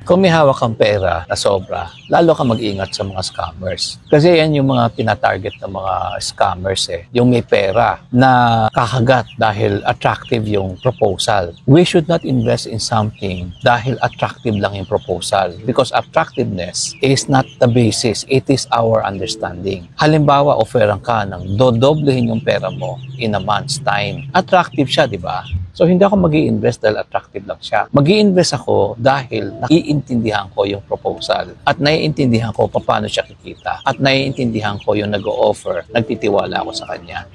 Kung may hawak kang pera na sobra, lalo ka mag-ingat sa mga scammers. Kasi yan yung mga tinatarget ng mga scammers yung may pera na kakagat dahil attractive yung proposal. We should not invest in something dahil attractive lang yung proposal. Because attractiveness is not the basis, it is our understanding. Halimbawa, offeran ka ng dodoblehin yung pera mo in a month's time. Attractive siya, di ba? So, hindi ako mag-i-invest dahil attractive lang siya. Mag-i-invest ako dahil naiintindihan ko yung proposal at naiintindihan ko paano siya kikita at naiintindihan ko yung nag-o-offer, nagtitiwala ako sa kanya.